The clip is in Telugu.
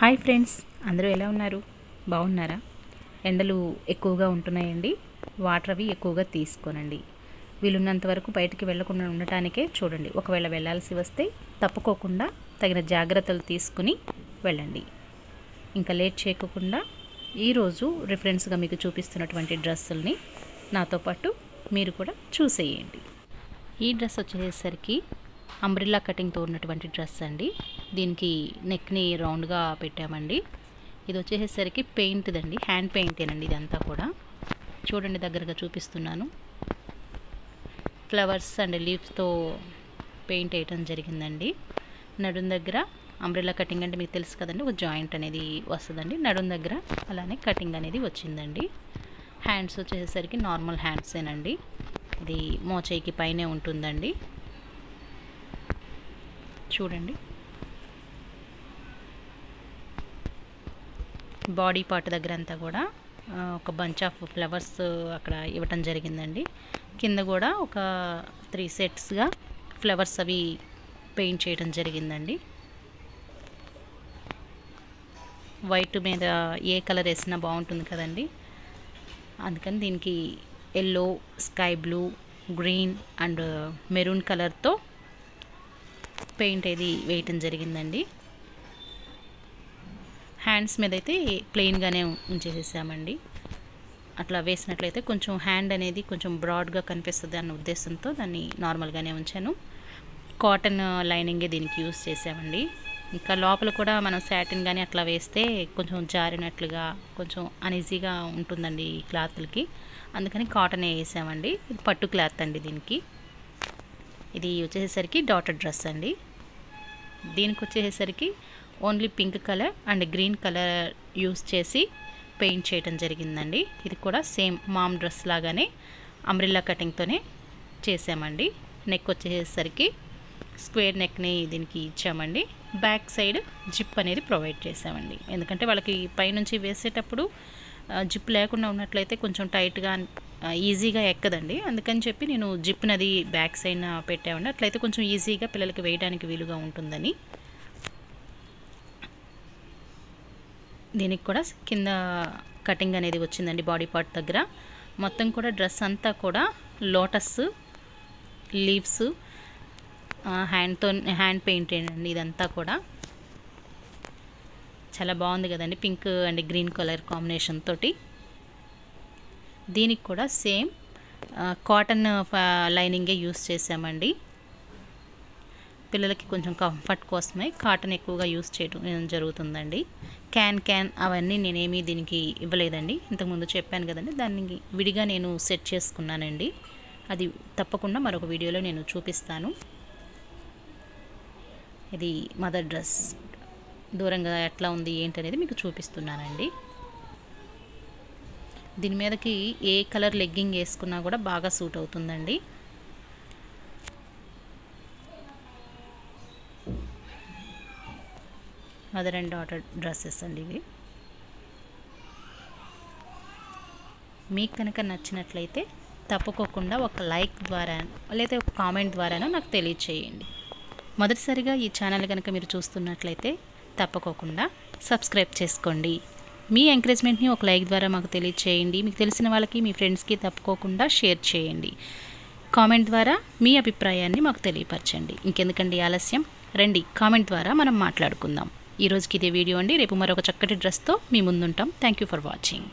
హాయ్ ఫ్రెండ్స్, అందరూ ఎలా ఉన్నారు? బాగున్నారా? ఎండలు ఎక్కువగా ఉంటున్నాయండి. వాటర్ అవి ఎక్కువగా తీసుకోనండి. వీలున్నంత వరకు బయటికి వెళ్లకుండా ఉండటానికే చూడండి. ఒకవేళ వెళ్ళాల్సి వస్తే తప్పుకోకుండా తగిన జాగ్రత్తలు తీసుకుని వెళ్ళండి. ఇంకా లేట్ చేయకుండా ఈరోజు రిఫరెన్స్గా మీకు చూపిస్తున్నటువంటి డ్రెస్సుల్ని నాతో పాటు మీరు కూడా చూసేయండి. ఈ డ్రెస్ వచ్చేసరికి అంబ్రిల్లా కటింగ్తో ఉన్నటువంటి డ్రెస్ అండి. దీనికి నెక్ని రౌండ్గా పెట్టామండి. ఇది వచ్చేసరికి పెయింట్దండి, హ్యాండ్ పెయింటేనండి. ఇదంతా కూడా చూడండి, దగ్గరగా చూపిస్తున్నాను. ఫ్లవర్స్ అండ్ లీవ్స్తో పెయింట్ వేయటం జరిగిందండి. నడుం దగ్గర అంబ్రిల్లా కటింగ్ అంటే మీకు తెలుసు కదండి, ఒక జాయింట్ అనేది వస్తుందండి నడుం దగ్గర, అలానే కటింగ్ అనేది వచ్చిందండి. హ్యాండ్స్ వచ్చేసరికి నార్మల్ హ్యాండ్సేనండి. ఇది మోచేయికి పైనే ఉంటుందండి. చూడండి, బాడీ పార్ట్ దగ్గర అంతా కూడా ఒక బంచ్ ఆఫ్ ఫ్లవర్స్ అక్కడ ఇవ్వటం జరిగిందండి. కింద కూడా ఒక 3 సెట్స్గా ఫ్లవర్స్ అవి పెయింట్ చేయడం జరిగిందండి. వైట్ మీద ఏ కలర్ వేసినా బాగుంటుంది కదండి, అందుకని దీనికి yellow, sky blue, green and maroon కలర్తో పెయింట్ ఏది వేయటం జరిగిందండి. హ్యాండ్స్ మీద అయితే ప్లెయిన్గానే ఉంచేసేసామండి. అట్లా వేసినట్లయితే కొంచెం హ్యాండ్ అనేది కొంచెం బ్రాడ్గా కనిపిస్తుంది అన్న ఉద్దేశంతో దాన్ని నార్మల్గానే ఉంచాను. కాటన్ లైనింగే దీనికి యూస్ చేసామండి. ఇంకా లోపల కూడా మనం సాటిన్ కానీ అట్లా వేస్తే కొంచెం జారినట్లుగా కొంచెం అనీజీగా ఉంటుందండి ఈ క్లాత్లకి, అందుకని కాటనే వేసామండి. ఇది పట్టు క్లాత్ అండి. దీనికి ఇది వచ్చేసరికి డాటర్ డ్రెస్ అండి. దీనికి వచ్చేసరికి only pink colour and green colour use చేసి పెయింట్ చేయడం జరిగిందండి. ఇది కూడా సేమ్ మామ్ డ్రెస్ లాగానే అంబ్రిల్లా కటింగ్తోనే చేసామండి. నెక్ వచ్చేసరికి స్క్వేర్ నెక్ని దీనికి ఇచ్చామండి. బ్యాక్ సైడ్ జిప్ అనేది ప్రొవైడ్ చేసామండి. ఎందుకంటే వాళ్ళకి పైనుంచి వేసేటప్పుడు జిప్ లేకుండా ఉన్నట్లయితే కొంచెం టైట్గా ఈజీగా ఎక్కదండి. అందుకని చెప్పి నేను జిప్నది బ్యాక్ సైడ్ పెట్టామండి. అట్లయితే కొంచెం ఈజీగా పిల్లలకి వేయడానికి వీలుగా ఉంటుందని. దీనికి కూడా కింద కటింగ్ అనేది వచ్చిందండి బాడీ పార్ట్ దగ్గర. మొత్తం కూడా డ్రెస్ అంతా కూడా లోటస్ లీవ్స్ హ్యాండ్ పెయింట్ అండి. ఇదంతా కూడా చాలా బాగుంది కదండి, pink and green colour combination తోటి. దీనికి కూడా సేమ్ కాటన్ లైనింగే యూస్ చేసామండి. పిల్లలకి కొంచెం కంఫర్ట్ కోసమే కాటన్ ఎక్కువగా యూస్ చేయడం జరుగుతుందండి. క్యాన్ అవన్నీ నేనేమీ దీనికి ఇవ్వలేదండి. ఇంతకుముందు చెప్పాను కదండి, దాన్ని విడిగా నేను సెట్ చేసుకున్నానండి. అది తప్పకుండా మరొక వీడియోలో నేను చూపిస్తాను. ఇది మదర్ డ్రెస్ దూరంగా ఎట్లా ఉంది ఏంటనేది మీకు చూపిస్తున్నానండి. దీని మీదకి ఏ కలర్ లెగ్గింగ్ వేసుకున్నా కూడా బాగా సూట్ అవుతుందండి. మదర్ అండ్ డాటర్ డ్రెస్సెస్ అండి ఇవి. మీకు కనుక నచ్చినట్లయితే తప్పకోకుండా ఒక లైక్ ద్వారా లేదా ఒక కామెంట్ ద్వారానో నాకు తెలియచేయండి. మొదటిసారిగా ఈ ఛానల్ కనుక మీరు చూస్తున్నట్లయితే తప్పకోకుండా సబ్స్క్రైబ్ చేసుకోండి. మీ ఎంకరేజ్మెంట్ని ఒక లైక్ ద్వారా మాకు తెలియచేయండి. మీకు తెలిసిన వాళ్ళకి, మీ ఫ్రెండ్స్కి తప్పకోకుండా షేర్ చేయండి. కామెంట్ ద్వారా మీ అభిప్రాయాన్ని మాకు తెలియపరచండి. ఇంకెందుకండి ఆలస్యం, రండి కామెంట్ ద్వారా మనం మాట్లాడుకుందాం. ఈరోజుకి ఇదే వీడియో అండి. రేపు మరొక చక్కటి డ్రెస్తో మీ ముందుంటాం. Thank you for watching.